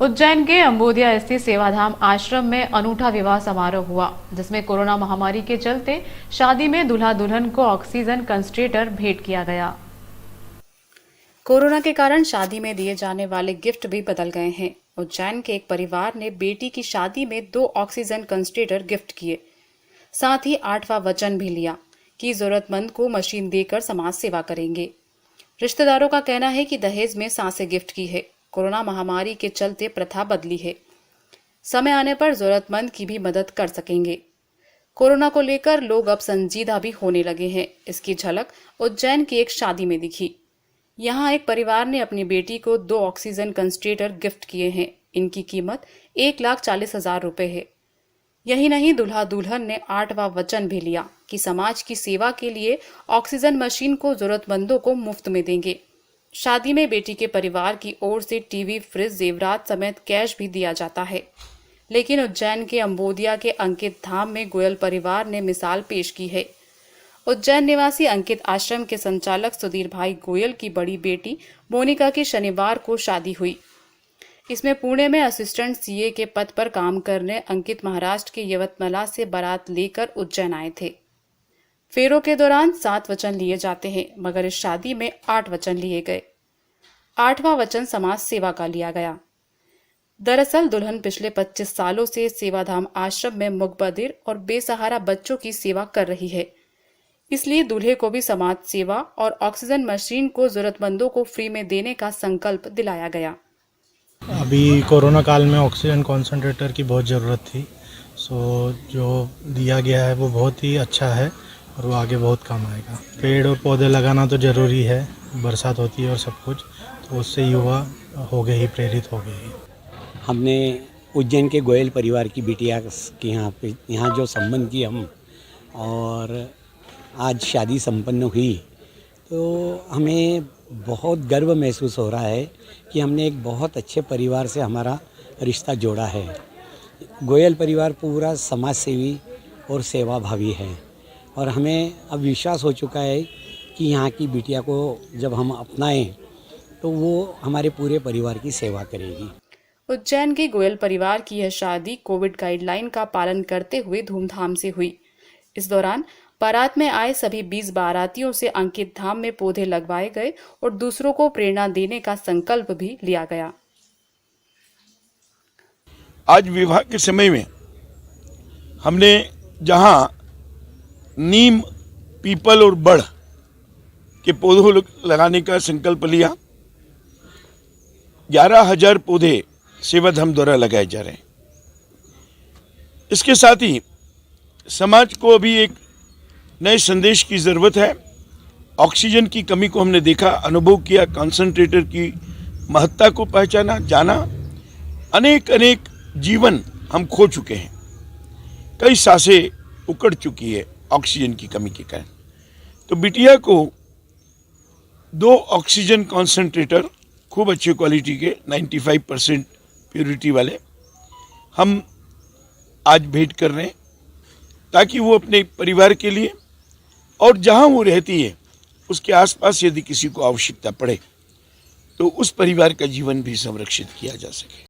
उज्जैन के अंबोदिया स्थित सेवाधाम आश्रम में अनूठा विवाह समारोह हुआ, जिसमें कोरोना महामारी के चलते शादी में दूल्हा दुल्हन को ऑक्सीजन कंसंट्रेटर भेंट किया गया। कोरोना के कारण शादी में दिए जाने वाले गिफ्ट भी बदल गए हैं। उज्जैन के एक परिवार ने बेटी की शादी में 2 ऑक्सीजन कंसंट्रेटर गिफ्ट किए। साथ ही 8वां वचन भी लिया कि जरूरतमंद को मशीन देकर समाज सेवा करेंगे। रिश्तेदारों का कहना है कि दहेज में सांसें गिफ्ट की है। कोरोना महामारी के चलते प्रथा बदली है। समय आने पर जरूरतमंद की भी मदद कर सकेंगे। कोरोना को लेकर लोग अब संजीदा भी होने लगे हैं। इसकी झलक उज्जैन की एक शादी में दिखी। यहाँ एक परिवार ने अपनी बेटी को 2 ऑक्सीजन कंसंट्रेटर गिफ्ट किए हैं। इनकी कीमत 1,40,000 रुपए है। यही नहीं, दूल्हा दुल्हन ने 8वां वचन भी लिया कि समाज की सेवा के लिए ऑक्सीजन मशीन को जरूरतमंदों को मुफ्त में देंगे। शादी में बेटी के परिवार की ओर से टीवी, फ्रिज, जेवरात समेत कैश भी दिया जाता है। लेकिन उज्जैन के अंबोदिया के अंकित धाम में गोयल परिवार ने मिसाल पेश की है। उज्जैन निवासी अंकित आश्रम के संचालक सुधीर भाई गोयल की बड़ी बेटी मोनिका की शनिवार को शादी हुई। इसमें पुणे में असिस्टेंट सीए के पद पर काम करने अंकित महाराष्ट्र के यवतमाल से बारात लेकर उज्जैन आए थे। फेरों के दौरान 7 वचन लिए जाते हैं, मगर इस शादी में 8 वचन लिए गए। 8वां वचन समाज सेवा का लिया गया। दरअसल दुल्हन पिछले 25 सालों से सेवाधाम आश्रम में मुकबधिर और बेसहारा बच्चों की सेवा कर रही है। इसलिए दूल्हे को भी समाज सेवा और ऑक्सीजन मशीन को जरूरतमंदों को फ्री में देने का संकल्प दिलाया गया। अभी कोरोना काल में ऑक्सीजन कॉन्सेंट्रेटर की बहुत ज़रूरत थी। जो दिया गया है वो बहुत ही अच्छा है और वो आगे बहुत काम आएगा। पेड़ और पौधे लगाना तो ज़रूरी है, बरसात होती है और सब कुछ, तो उससे युवा हो गए ही, प्रेरित हो गए ही। हमने उज्जैन के गोयल परिवार की बिटिया के यहाँ जो संबंध की हम, और आज शादी संपन्न हुई, तो हमें बहुत गर्व महसूस हो रहा है कि हमने एक बहुत अच्छे परिवार से हमारा रिश्ता जोड़ा है। गोयल परिवार पूरा समाज सेवी और सेवाभावी है और हमें अब विश्वास हो चुका है कि यहाँ की बिटिया को जब हम अपनाएं तो वो हमारे पूरे परिवार की सेवा करेगी। उज्जैन के गोयल परिवार की यह शादी कोविड गाइडलाइन का पालन करते हुए धूमधाम से हुई। इस दौरान बारात में आए सभी 20 बारातियों से अंकित धाम में पौधे लगवाए गए और दूसरों को प्रेरणा देने का संकल्प भी लिया गया। आज विवाह के समय में हमने जहां नीम, पीपल और बड़ के पौधों लगाने का संकल्प लिया, 11,000 पौधे सेवाधाम द्वारा लगाए जा रहे हैं। इसके साथ ही समाज को अभी एक नए संदेश की ज़रूरत है। ऑक्सीजन की कमी को हमने देखा, अनुभव किया, कंसंट्रेटर की महत्ता को पहचाना, जाना। अनेक जीवन हम खो चुके हैं, कई सांसें उकड़ चुकी है ऑक्सीजन की कमी के कारण। तो बिटिया को 2 ऑक्सीजन कंसंट्रेटर खूब अच्छी क्वालिटी के 95% प्योरिटी वाले हम आज भेंट कर रहे हैं, ताकि वो अपने परिवार के लिए और जहां वो रहती है उसके आसपास यदि किसी को आवश्यकता पड़े तो उस परिवार का जीवन भी संरक्षित किया जा सके।